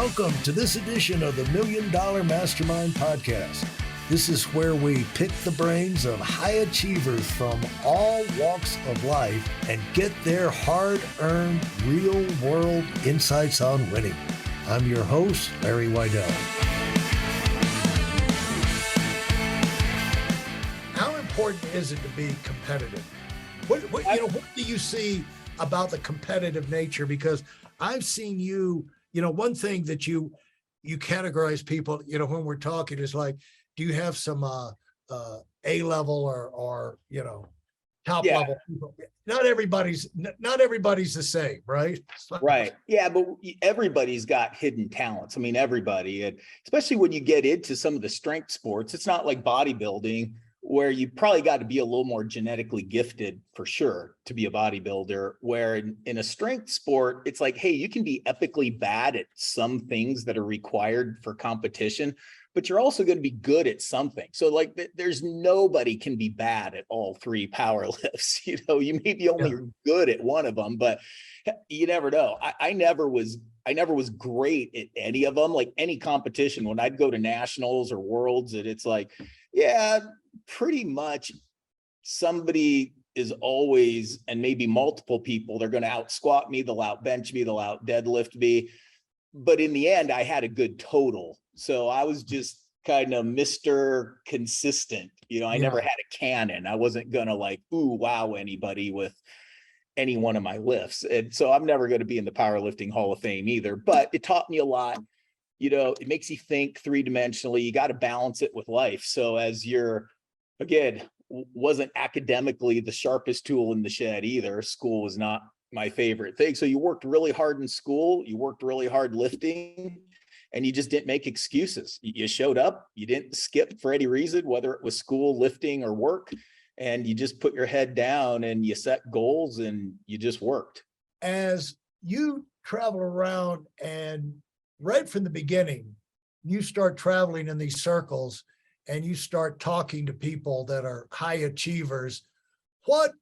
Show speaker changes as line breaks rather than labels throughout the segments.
Welcome to this edition of the Million Dollar Mastermind podcast. This is where we pick the brains of high achievers from all walks of life and get their hard-earned, real-world insights on winning. I'm your host, Larry Weidel. How important is it to be competitive? What do you see about the competitive nature? Because I've seen you, one thing that you categorize people, when we're talking is like, do you have some A level or top level people? Not everybody's the same, right?
Right. Yeah, but everybody's got hidden talents. I mean, everybody, and especially when you get into some of the strength sports, it's not like bodybuilding where you probably got to be a little more genetically gifted for sure to be a bodybuilder, where in a strength sport, it's like, hey, you can be epically bad at some things that are required for competition, but you're also going to be good at something. So like there's nobody can be bad at all three power lifts. You may be only good at one of them, but you never know. I never was great at any of them. Like any competition, when I'd go to nationals or worlds, and it's like, yeah, pretty much somebody is always, and maybe multiple people, they're going to out squat me, they'll out bench me, they'll out deadlift me. But in the end, I had a good total. So I was just kind of Mr. Consistent. I never had a cannon. I wasn't going to like, ooh, wow, anybody with any one of my lifts. And so I'm never going to be in the powerlifting Hall of Fame either, but it taught me a lot. It makes you think three-dimensionally. You got to balance it with life. So as you're, again, wasn't academically the sharpest tool in the shed either. School was not my favorite thing. So you worked really hard in school, you worked really hard lifting, and you just didn't make excuses. You showed up, you didn't skip for any reason, whether it was school, lifting, or work, and you just put your head down and you set goals and you just worked.
As you travel around and right from the beginning, you start traveling in these circles and you start talking to people that are high achievers. What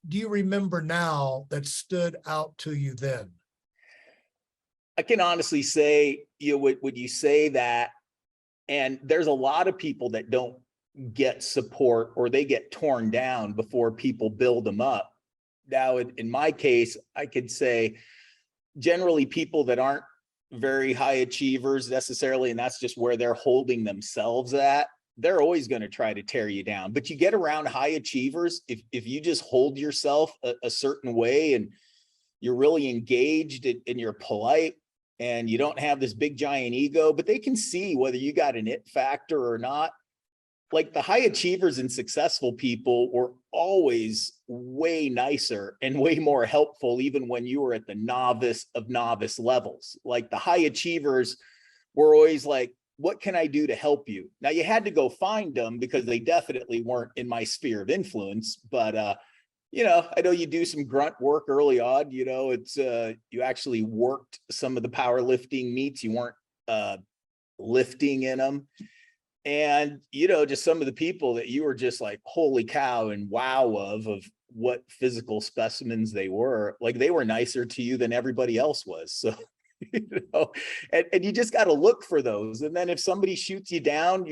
do you remember now that stood out to you then?
I can honestly say, would you say that, and there's a lot of people that don't get support or they get torn down before people build them up. Now, in my case, I could say generally people that aren't very high achievers necessarily, and that's just where they're holding themselves at, they're always going to try to tear you down. But you get around high achievers, if you just hold yourself a certain way and you're really engaged and you're polite and you don't have this big giant ego, but they can see whether you got an it factor or not. Like the high achievers and successful people were always way nicer and way more helpful, even when you were at the novice of novice levels. Like the high achievers were always like, what can I do to help you? Now you had to go find them because they definitely weren't in my sphere of influence, but I know you do some grunt work early on, it's you actually worked some of the powerlifting meets, you weren't lifting in them. And, just some of the people that you were just like, holy cow, and wow of what physical specimens they were, like they were nicer to you than everybody else was. So, and you just got to look for those. And then if somebody shoots you down,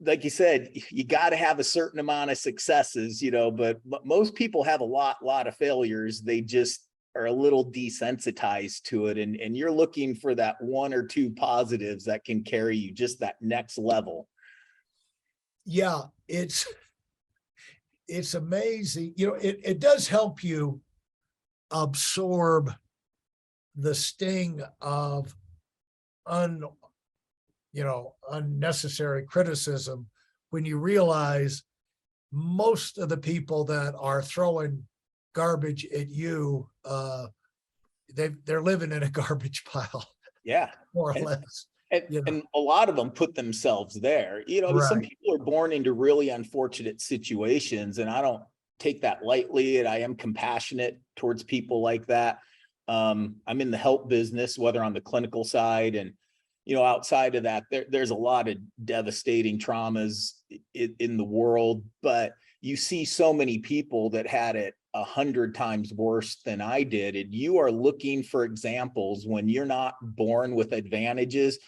like you said, you got to have a certain amount of successes, but most people have a lot of failures. They just are a little desensitized to it, and you're looking for that one or two positives that can carry you just that next level.
Yeah, it's amazing. It does help you absorb the sting of unnecessary criticism when you realize most of the people that are throwing garbage at you, they're living in a garbage pile.
Yeah,
more or less.
And a lot of them put themselves there.
Right.
Some people are born into really unfortunate situations, and I don't take that lightly, and I am compassionate towards people like that. I'm in the help business, whether on the clinical side and outside of that, there's a lot of devastating traumas in the world, but you see so many people that had it 100 times worse than I did. And you are looking for examples when you're not born with advantages.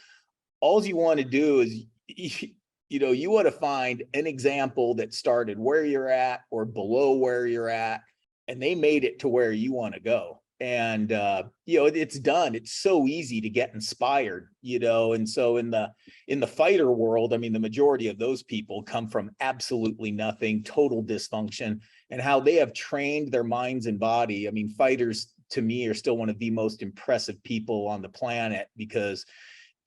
All you want to do is, you want to find an example that started where you're at or below where you're at, and they made it to where you want to go. And, it's done. It's so easy to get inspired, and so in the fighter world, I mean, the majority of those people come from absolutely nothing, total dysfunction, and how they have trained their minds and body. I mean, fighters to me are still one of the most impressive people on the planet because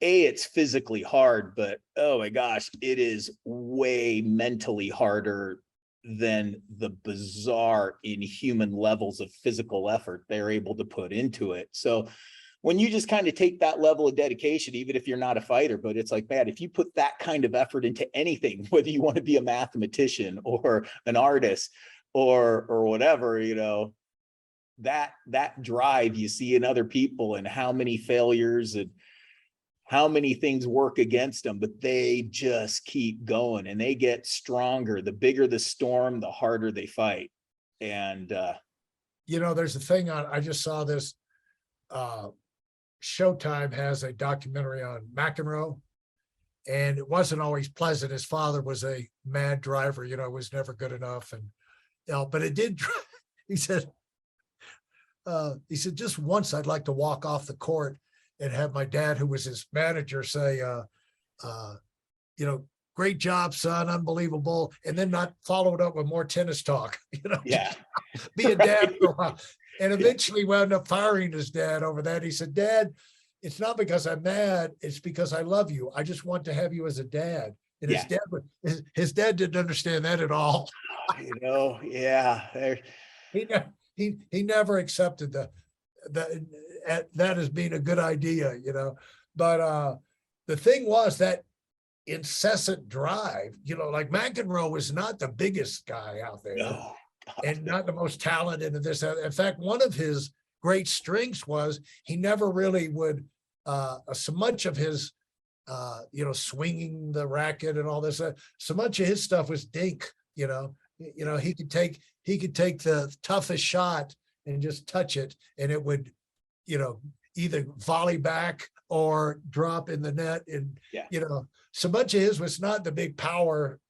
it's physically hard, but oh my gosh, it is way mentally harder than the bizarre inhuman levels of physical effort they're able to put into it. So when you just kind of take that level of dedication, even if you're not a fighter, but it's like, man, if you put that kind of effort into anything, whether you want to be a mathematician or an artist or whatever, that drive you see in other people and how many failures and how many things work against them, but they just keep going and they get stronger. The bigger the storm, the harder they fight. And
there's a thing I just saw this. Showtime has a documentary on McEnroe, and it wasn't always pleasant. His father was a mad driver, was never good enough, and but it did. He said, just once I'd like to walk off the court and have my dad, who was his manager, say, great job, son, unbelievable, and then not follow it up with more tennis talk.
yeah,
be a dad for a while. And eventually wound up firing his dad over that. He said, Dad, it's not because I'm mad, it's because I love you. I just want to have you as a dad. And his dad didn't understand that at all.
Yeah.
He never accepted that as being a good idea, but the thing was that incessant drive, like McEnroe was not the biggest guy out there.
No.
And not the most talented in this. In fact, one of his great strengths was he never really would, so much of his, swinging the racket and all this, so much of his stuff was dink, he could take the toughest shot and just touch it, and it would, either volley back or drop in the net. And, so much of his was not the big power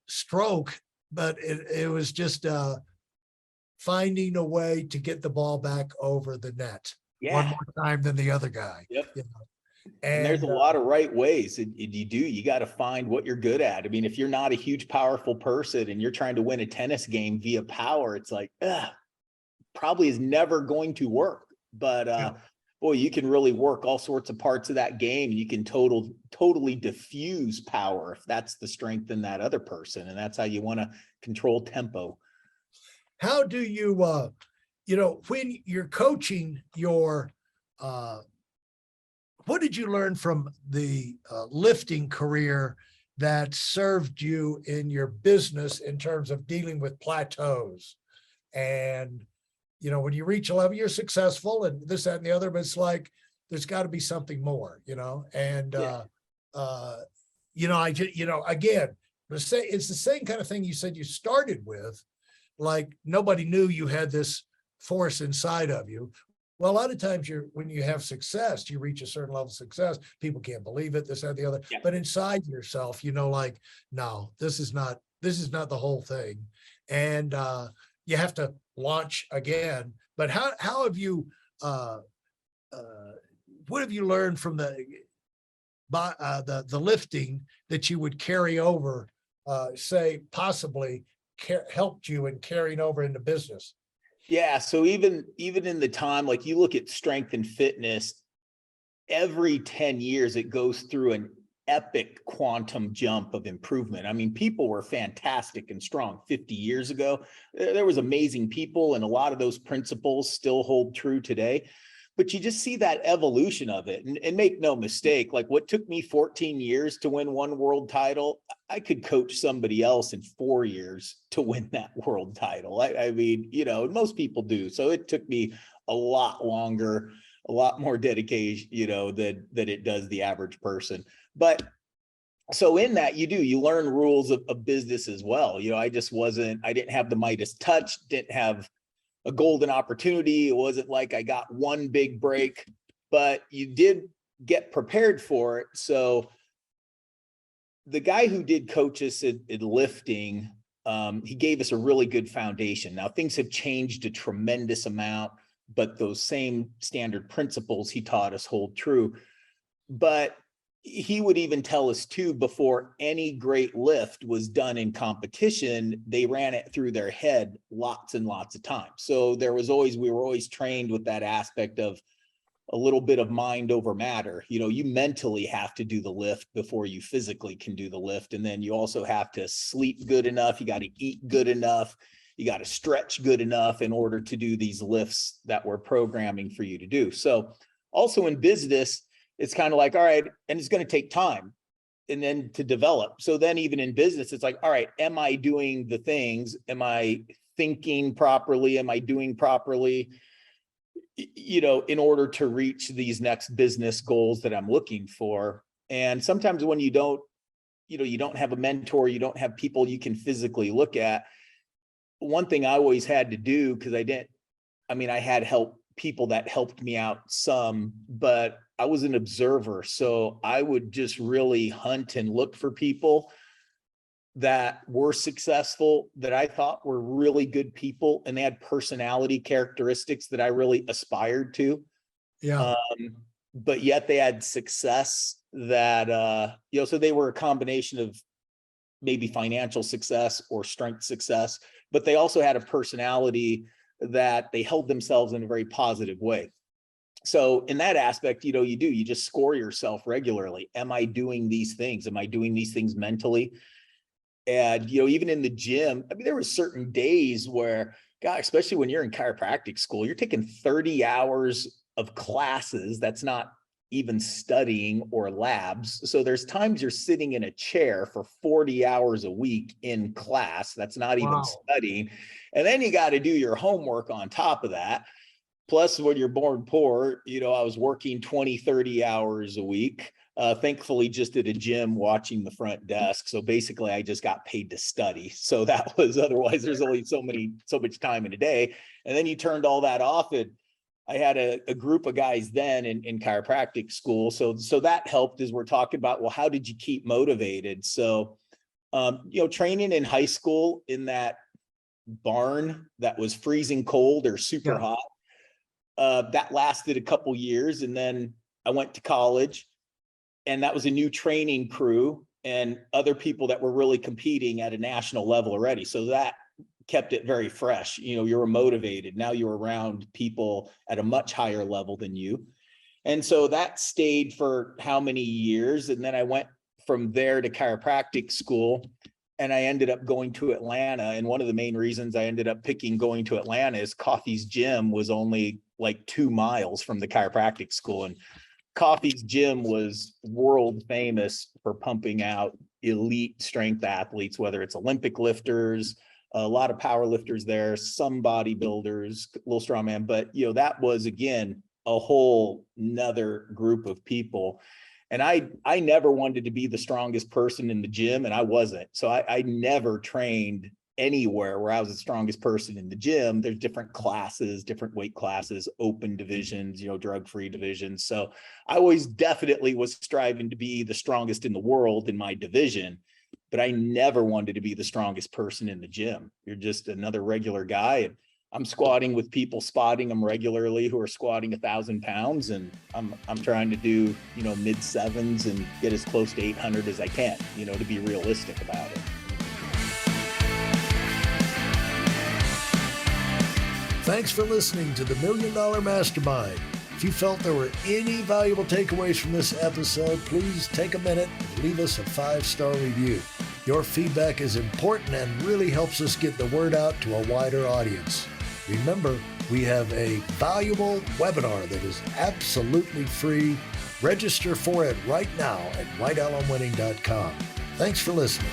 stroke, but it was just finding a way to get the ball back over the net one more time than the other guy.
Yep.
And
there's a lot of right ways. You got to find what you're good at. I mean, if you're not a huge, powerful person and you're trying to win a tennis game via power, it's like, probably is never going to work. But boy, you can really work all sorts of parts of that game. You can totally diffuse power if that's the strength in that other person. And that's how you want to control tempo.
How do you, when you're coaching your, what did you learn from the lifting career that served you in your business in terms of dealing with plateaus? And when you reach a level, you're successful and this, that, and the other, but it's like, there's got to be something more, and, again, it's the same kind of thing you said you started with, like nobody knew you had this force inside of you. Well, a lot of times when you have success, you reach a certain level of success, people can't believe it, this, that, and the other, but inside yourself, like, no, this is not the whole thing. And, you have to launch again. But how have you, what have you learned from the lifting that you would carry over, say possibly helped you in carrying over into business?
Yeah. So even in the time, like you look at strength and fitness, every 10 years, it goes through an epic quantum jump of improvement. I mean, people were fantastic and strong 50 years ago. There was amazing people, and a lot of those principles still hold true today. But you just see that evolution of it. And make no mistake, like what took me 14 years to win one world title, I could coach somebody else in 4 years to win that world title. I mean, most people do. So it took me a lot longer, a lot more dedication, than it does the average person. But So in that you learn rules of business as well. I didn't have the Midas touch, didn't have a golden opportunity. It wasn't like I got one big break, but you did get prepared for it. So the guy who did coach us in lifting, he gave us a really good foundation. Now things have changed a tremendous amount, but those same standard principles he taught us hold true. But he would even tell us too, before any great lift was done in competition, they ran it through their head lots and lots of times. So we were always trained with that aspect of a little bit of mind over matter. You mentally have to do the lift before you physically can do the lift. And then you also have to sleep good enough. You got to eat good enough. You got to stretch good enough in order to do these lifts that we're programming for you to do. So also in business, it's kind of like, all right, and it's going to take time and then to develop. So then even in business, it's like, all right, am I doing the things? Am I thinking properly? Am I doing properly? In order to reach these next business goals that I'm looking for. And sometimes when you don't have a mentor, you don't have people you can physically look at. One thing I always had to do, because I had help, people that helped me out some, but I was an observer. So I would just really hunt and look for people that were successful, that I thought were really good people, and they had personality characteristics that I really aspired to.
Yeah.
But yet they had success that, so they were a combination of maybe financial success or strength success, but they also had a personality that they held themselves in a very positive way. So in that aspect, you just score yourself regularly. Am I doing these things? Am I doing these things mentally? And, even in the gym, there were certain days where, God, especially when you're in chiropractic school, you're taking 30 hours of classes. That's not even studying or labs. So there's times you're sitting in a chair for 40 hours a week in class. That's not even studying. And then you got to do your homework on top of that. Plus, when you're born poor, I was working 20, 30 hours a week. Thankfully, just at a gym watching the front desk. So basically, I just got paid to study. So that was, otherwise, there's only so much time in a day. And then you turned all that off. And I had a group of guys then in chiropractic school. So that helped, as we're talking about, well, how did you keep motivated? So, training in high school in that barn that was freezing cold or super hot, that lasted a couple years. And then I went to college, and that was a new training crew and other people that were really competing at a national level already. So that kept it very fresh. You were motivated. Now you're around people at a much higher level than you. And so that stayed for how many years? And then I went from there to chiropractic school, and I ended up going to Atlanta. And one of the main reasons I ended up picking going to Atlanta is Coffey's gym was only like 2 miles from the chiropractic school. And Coffey's gym was world famous for pumping out elite strength athletes, whether it's Olympic lifters, a lot of power lifters there, some bodybuilders, a little strongman, but that was, again, a whole nother group of people. And I never wanted to be the strongest person in the gym, and I wasn't. So I never trained anywhere where I was the strongest person in the gym. There's different classes, different weight classes, open divisions, drug-free divisions. So I always definitely was striving to be the strongest in the world in my division, but I never wanted to be the strongest person in the gym. You're just another regular guy. And I'm squatting with people, spotting them regularly who are squatting 1,000 pounds. And I'm trying to do, mid sevens and get as close to 800 as I can, to be realistic about it.
Thanks for listening to the Million Dollar Mastermind. If you felt there were any valuable takeaways from this episode, please take a minute and leave us a 5-star review. Your feedback is important and really helps us get the word out to a wider audience. Remember, we have a valuable webinar that is absolutely free. Register for it right now at weidelonwinning.com. Thanks for listening.